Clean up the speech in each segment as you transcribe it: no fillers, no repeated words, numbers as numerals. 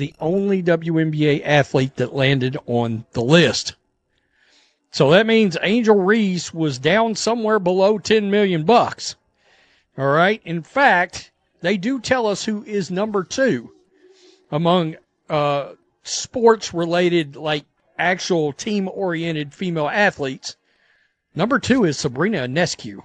the only WNBA athlete that landed on the list. So that means Angel Reese was down somewhere below 10 million bucks. All right. In fact, they do tell us who is number 2 among sports related, like actual team oriented female athletes. Number 2 is Sabrina Ionescu.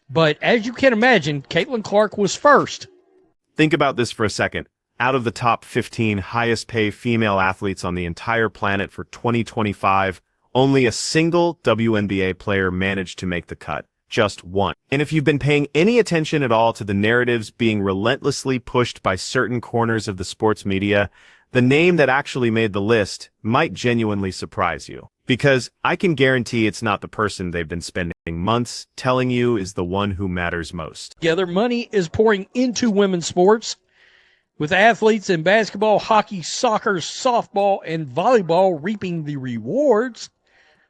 But as you can imagine, Caitlin Clark was first. Think about this for a second. Out of the top 15 highest paid female athletes on the entire planet for 2025, only a single WNBA player managed to make the cut. Just one. And if you've been paying any attention at all to the narratives being relentlessly pushed by certain corners of the sports media, the name that actually made the list might genuinely surprise you. Because I can guarantee it's not the person they've been spending months telling you is the one who matters most. Yeah, their money is pouring into women's sports, with athletes in basketball, hockey, soccer, softball, and volleyball reaping the rewards.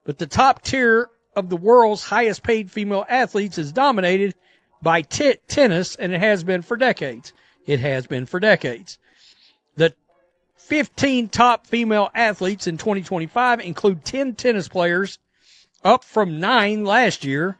But the top tier of the world's highest paid female athletes is dominated by tennis, and it has been for decades. It has been for decades. The 15 top female athletes in 2025 include 10 tennis players, up from 9 last year,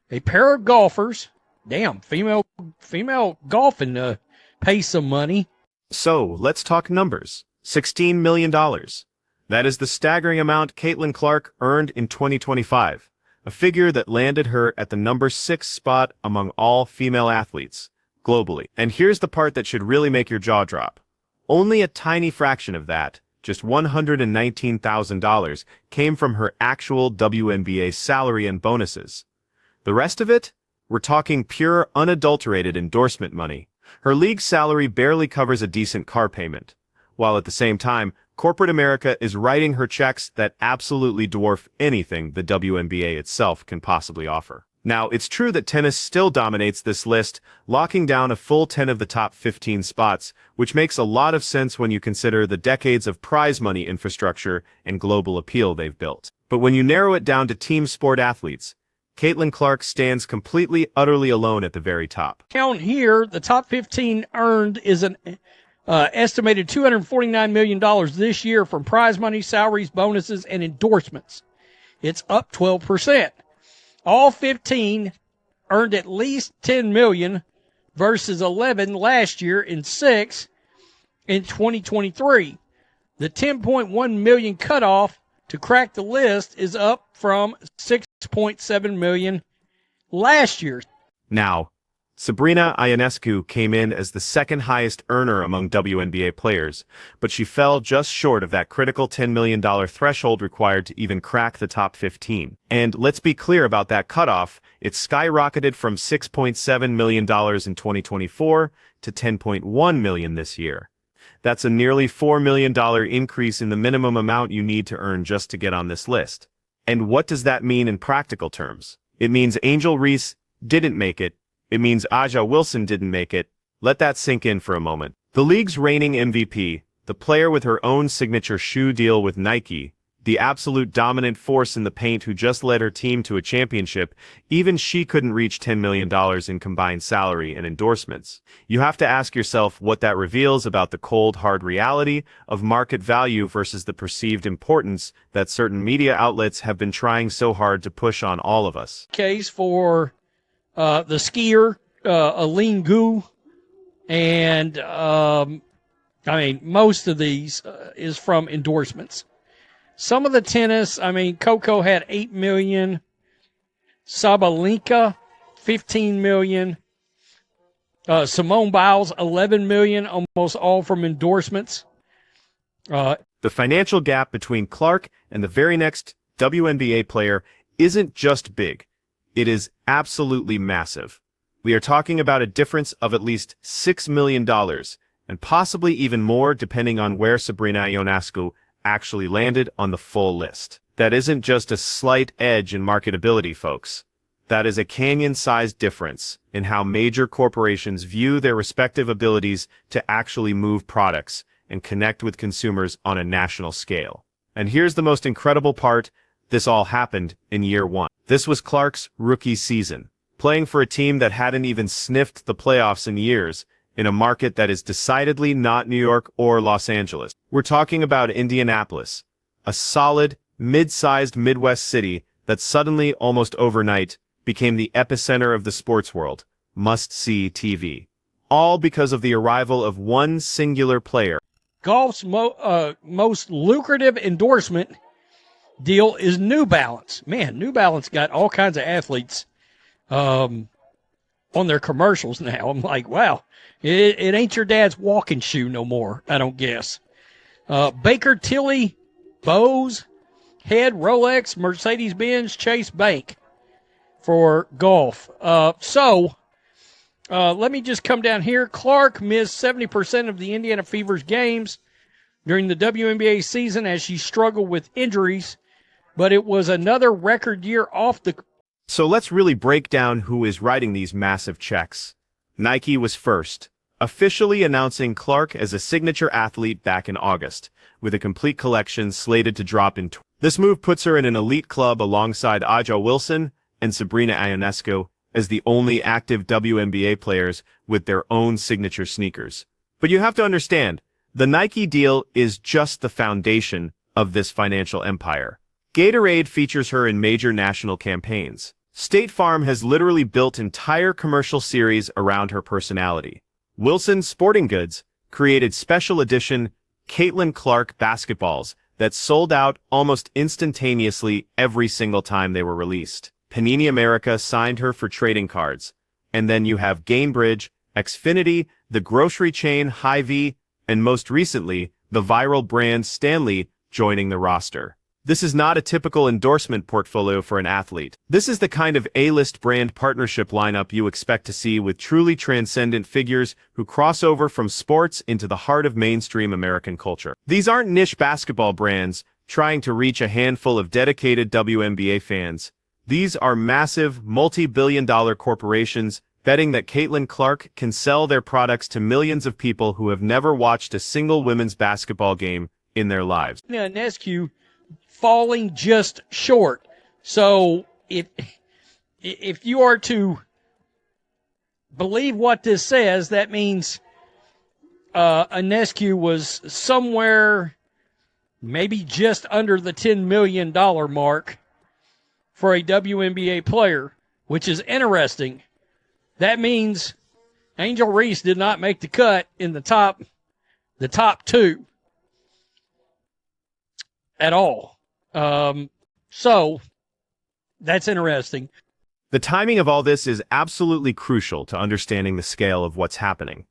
a pair of golfers. Damn, female golfing pays some money. So, let's talk numbers. $16 million. That is the staggering amount Caitlin Clark earned in 2025, a figure that landed her at the number 6 spot among all female athletes globally. And here's the part that should really make your jaw drop. Only a tiny fraction of that, just $119,000, came from her actual WNBA salary and bonuses. The rest of it? We're talking pure, unadulterated endorsement money. Her league salary barely covers a decent car payment, while at the same time, corporate America is writing her checks that absolutely dwarf anything the WNBA itself can possibly offer. Now, it's true that tennis still dominates this list, locking down a full 10 of the top 15 spots, which makes a lot of sense when you consider the decades of prize money infrastructure and global appeal they've built. But when you narrow it down to team sport athletes, Caitlin Clark stands completely, utterly alone at the very top. Count here, the top 15 earned is an estimated $249 million this year from prize money, salaries, bonuses, and endorsements. It's up 12%. All 15 earned at least $10 million versus 11 last year and 6 in 2023. The $10.1 million cutoff to crack the list is up from $6.7 million last year. Now, Sabrina Ionescu came in as the second highest earner among WNBA players, but she fell just short of that critical $10 million threshold required to even crack the top 15. And let's be clear about that cutoff. It skyrocketed from $6.7 million in 2024 to $10.1 million this year. That's a nearly $4 million increase in the minimum amount you need to earn just to get on this list. And what does that mean in practical terms? It means Angel Reese didn't make it. It means A'ja Wilson didn't make it. Let that sink in for a moment. The league's reigning MVP, the player with her own signature shoe deal with Nike, the absolute dominant force in the paint who just led her team to a championship, even she couldn't reach $10 million in combined salary and endorsements. You have to ask yourself what that reveals about the cold, hard reality of market value versus the perceived importance that certain media outlets have been trying so hard to push on all of us. Case for the skier, Aline Gu, and most of these is from endorsements. Some of the tennis, Coco had $8 million, Sabalenka, $15 million, Simone Biles, $11 million, almost all from endorsements. The financial gap between Clark and the very next WNBA player isn't just big. It is absolutely massive. We are talking about a difference of at least $6 million, and possibly even more depending on where Sabrina Ionescu actually landed on the full list. That isn't just a slight edge in marketability, folks. That is a canyon-sized difference in how major corporations view their respective abilities to actually move products and connect with consumers on a national scale. And here's the most incredible part. This all happened in year one. This was Clark's rookie season, playing for a team that hadn't even sniffed the playoffs in years, in a market that is decidedly not New York or Los Angeles. We're talking about Indianapolis, a solid, mid-sized Midwest city that suddenly, almost overnight, became the epicenter of the sports world. Must-see TV. All because of the arrival of one singular player. Golf's most lucrative endorsement deal is New Balance. Man, New Balance got all kinds of athletes on their commercials now. I'm like, wow, it ain't your dad's walking shoe no more, I don't guess. Baker Tilly, Bose, Head, Rolex, Mercedes-Benz, Chase Bank for golf. So let me just come down here. Clark missed 70% of the Indiana Fever's games during the WNBA season as she struggled with injuries, but it was another record year off the... So let's really break down who is writing these massive checks. Nike was first, officially announcing Clark as a signature athlete back in August, with a complete collection slated to drop in... This move puts her in an elite club alongside Aja Wilson and Sabrina Ionescu as the only active WNBA players with their own signature sneakers. But you have to understand, the Nike deal is just the foundation of this financial empire. Gatorade features her in major national campaigns. State Farm has literally built entire commercial series around her personality. Wilson Sporting Goods created special edition Caitlin Clark basketballs that sold out almost instantaneously every single time they were released. Panini America signed her for trading cards. And then you have Gainbridge, Xfinity, the grocery chain Hy-Vee, and most recently, the viral brand Stanley joining the roster. This is not a typical endorsement portfolio for an athlete. This is the kind of A-list brand partnership lineup you expect to see with truly transcendent figures who cross over from sports into the heart of mainstream American culture. These aren't niche basketball brands trying to reach a handful of dedicated WNBA fans. These are massive, multi-billion-dollar corporations betting that Caitlin Clark can sell their products to millions of people who have never watched a single women's basketball game in their lives. Ionescu falling just short. So if you are to believe what this says, that means Ionescu was somewhere maybe just under the $10 million mark for a WNBA player, which is interesting. That means Angel Reese did not make the cut in the top two at all. So that's interesting. The timing of all this is absolutely crucial to understanding the scale of what's happening.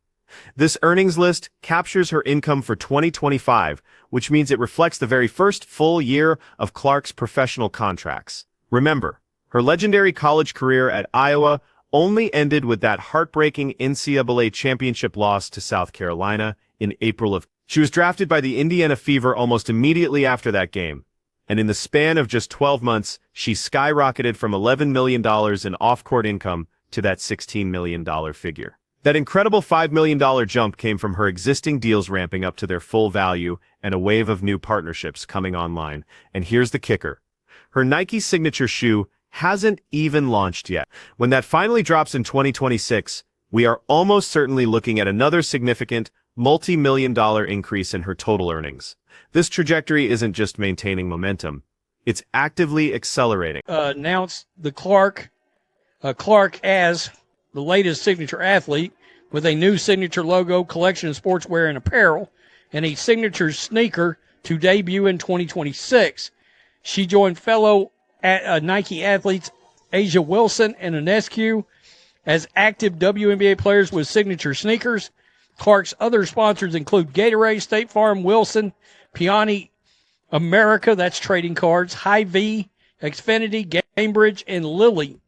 This earnings list captures her income for 2025, which means it reflects the very first full year of Clark's professional contracts. Remember, her legendary college career at Iowa only ended with that heartbreaking NCAA championship loss to South Carolina in April of... She was drafted by the Indiana Fever almost immediately after that game, and in the span of just 12 months, she skyrocketed from $11 million in off-court income to that $16 million figure. That incredible $5 million jump came from her existing deals ramping up to their full value and a wave of new partnerships coming online. And here's the kicker. Her Nike signature shoe hasn't even launched yet. When that finally drops in 2026, we are almost certainly looking at another significant, multi-million-dollar increase in her total earnings. This trajectory isn't just maintaining momentum. It's actively accelerating. Announced the Clark as the latest signature athlete with a new signature logo, collection of sportswear and apparel, and a signature sneaker to debut in 2026. She joined fellow Nike athletes Aja Wilson and Ionescu as active WNBA players with signature sneakers. Clark's other sponsors include Gatorade, State Farm, Wilson, Panini America, that's trading cards, Hy-Vee, Xfinity, Gainbridge, and Lilly.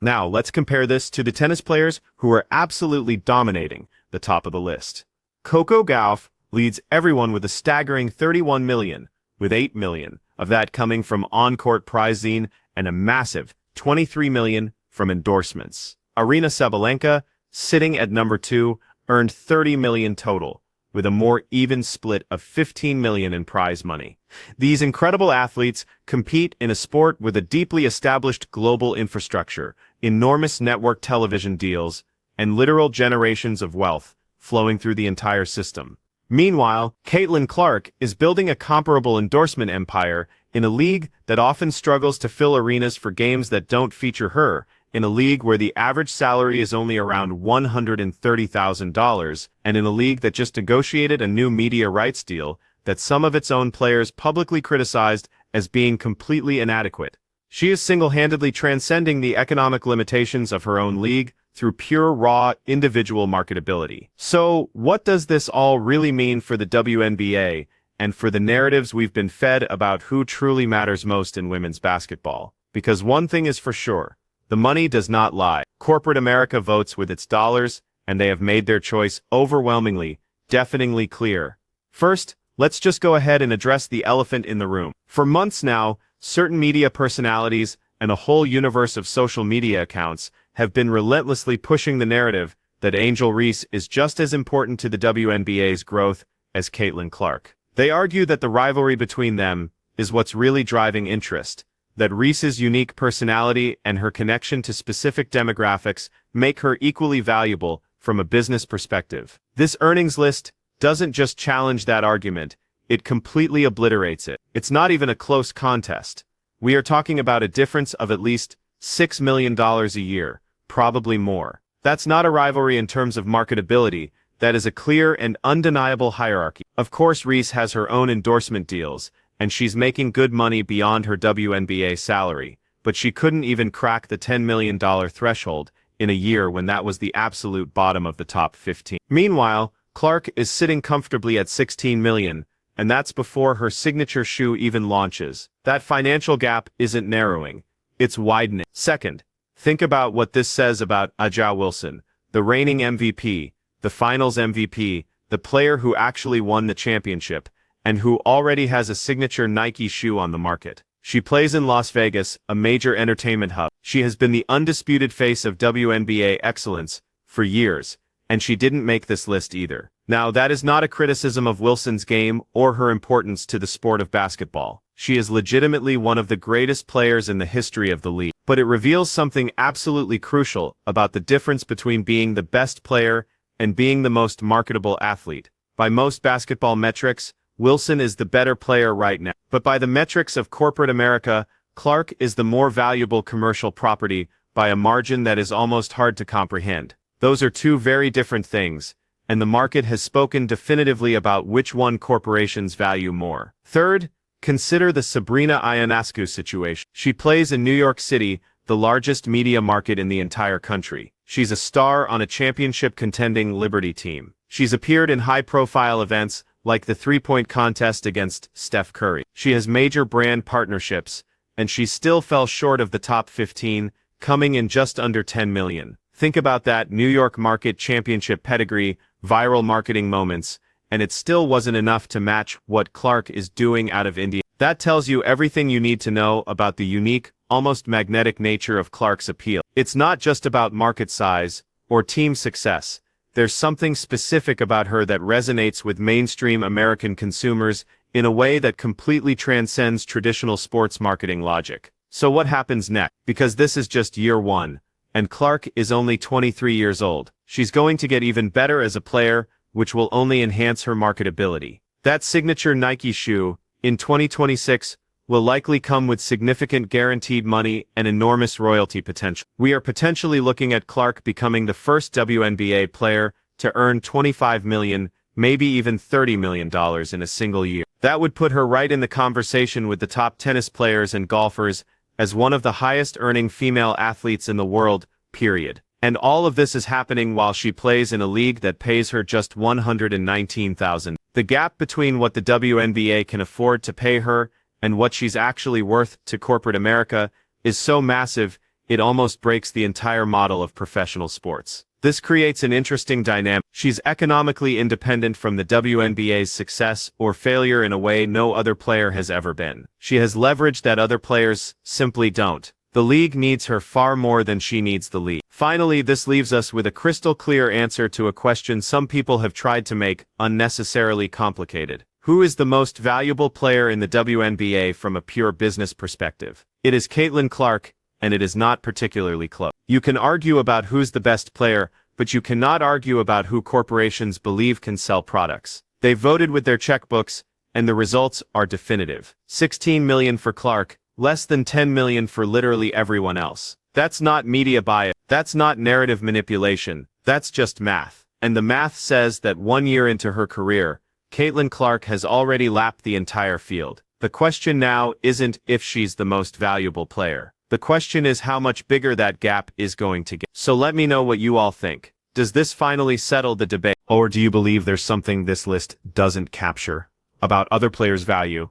Now, let's compare this to the tennis players who are absolutely dominating the top of the list. Coco Gauff leads everyone with a staggering $31 million, with $8 million of that coming from on-court prizing and a massive $23 million from endorsements. Arina Sabalenka, sitting at number 2, earned $30 million total, with a more even split of $15 million in prize money. These incredible athletes compete in a sport with a deeply established global infrastructure, enormous network television deals, and literal generations of wealth flowing through the entire system. Meanwhile, Caitlin Clark is building a comparable endorsement empire in a league that often struggles to fill arenas for games that don't feature her, in a league where the average salary is only around $130,000, and in a league that just negotiated a new media rights deal that some of its own players publicly criticized as being completely inadequate. She is single-handedly transcending the economic limitations of her own league through pure, raw, individual marketability. So, what does this all really mean for the WNBA and for the narratives we've been fed about who truly matters most in women's basketball? Because one thing is for sure, the money does not lie. Corporate America votes with its dollars, and they have made their choice overwhelmingly, deafeningly clear. First, let's just go ahead and address the elephant in the room. For months now, certain media personalities and a whole universe of social media accounts have been relentlessly pushing the narrative that Angel Reese is just as important to the WNBA's growth as Caitlin Clark. They argue that the rivalry between them is what's really driving interest, that Reese's unique personality and her connection to specific demographics make her equally valuable from a business perspective. This earnings list doesn't just challenge that argument, it completely obliterates it. It's not even a close contest. We are talking about a difference of at least $6 million a year, probably more. That's not a rivalry in terms of marketability, that is a clear and undeniable hierarchy. Of course, Reese has her own endorsement deals, and she's making good money beyond her WNBA salary, but she couldn't even crack the $10 million threshold in a year when that was the absolute bottom of the top 15. Meanwhile, Clark is sitting comfortably at $16 million, and that's before her signature shoe even launches. That financial gap isn't narrowing, it's widening. Second, think about what this says about A'ja Wilson, the reigning MVP, the finals MVP, the player who actually won the championship, and who already has a signature Nike shoe on the market. She plays in Las Vegas, a major entertainment hub. She has been the undisputed face of WNBA excellence for years, and she didn't make this list either. Now, that is not a criticism of Wilson's game or her importance to the sport of basketball. She is legitimately one of the greatest players in the history of the league. But it reveals something absolutely crucial about the difference between being the best player and being the most marketable athlete. By most basketball metrics, Wilson is the better player right now. But by the metrics of corporate America, Clark is the more valuable commercial property by a margin that is almost hard to comprehend. Those are two very different things, and the market has spoken definitively about which one corporations value more. Third, consider the Sabrina Ionescu situation. She plays in New York City, the largest media market in the entire country. She's a star on a championship-contending Liberty team. She's appeared in high-profile events like the three-point contest against Steph Curry. She has major brand partnerships, and she still fell short of the top 15, coming in just under $10 million. Think about that: New York market championship pedigree, viral marketing moments, and it still wasn't enough to match what Clark is doing out of India. That tells you everything you need to know about the unique, almost magnetic nature of Clark's appeal. It's not just about market size or team success. There's something specific about her that resonates with mainstream American consumers in a way that completely transcends traditional sports marketing logic. So what happens next? Because this is just year one, and Clark is only 23 years old. She's going to get even better as a player, which will only enhance her marketability. That signature Nike shoe, in 2026, will likely come with significant guaranteed money and enormous royalty potential. We are potentially looking at Clark becoming the first WNBA player to earn $25 million, maybe even $30 million in a single year. That would put her right in the conversation with the top tennis players and golfers as one of the highest-earning female athletes in the world, period. And all of this is happening while she plays in a league that pays her just $119,000. The gap between what the WNBA can afford to pay her and what she's actually worth to corporate America is so massive, it almost breaks the entire model of professional sports. This creates an interesting dynamic. She's economically independent from the WNBA's success or failure in a way no other player has ever been. She has leverage that other players simply don't. The league needs her far more than she needs the league. Finally, this leaves us with a crystal clear answer to a question some people have tried to make unnecessarily complicated. Who is the most valuable player in the WNBA from a pure business perspective? It is Caitlin Clark, and it is not particularly close. You can argue about who's the best player, but you cannot argue about who corporations believe can sell products. They voted with their checkbooks, and the results are definitive. 16 million for Clark, less than 10 million for literally everyone else. That's not media bias. That's not narrative manipulation. That's just math. And the math says that 1 year into her career, Caitlin Clark has already lapped the entire field. The question now isn't if she's the most valuable player. The question is how much bigger that gap is going to get. So let me know what you all think. Does this finally settle the debate? Or do you believe there's something this list doesn't capture about other players' value?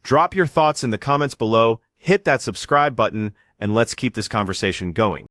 Drop your thoughts in the comments below, hit that subscribe button, and let's keep this conversation going.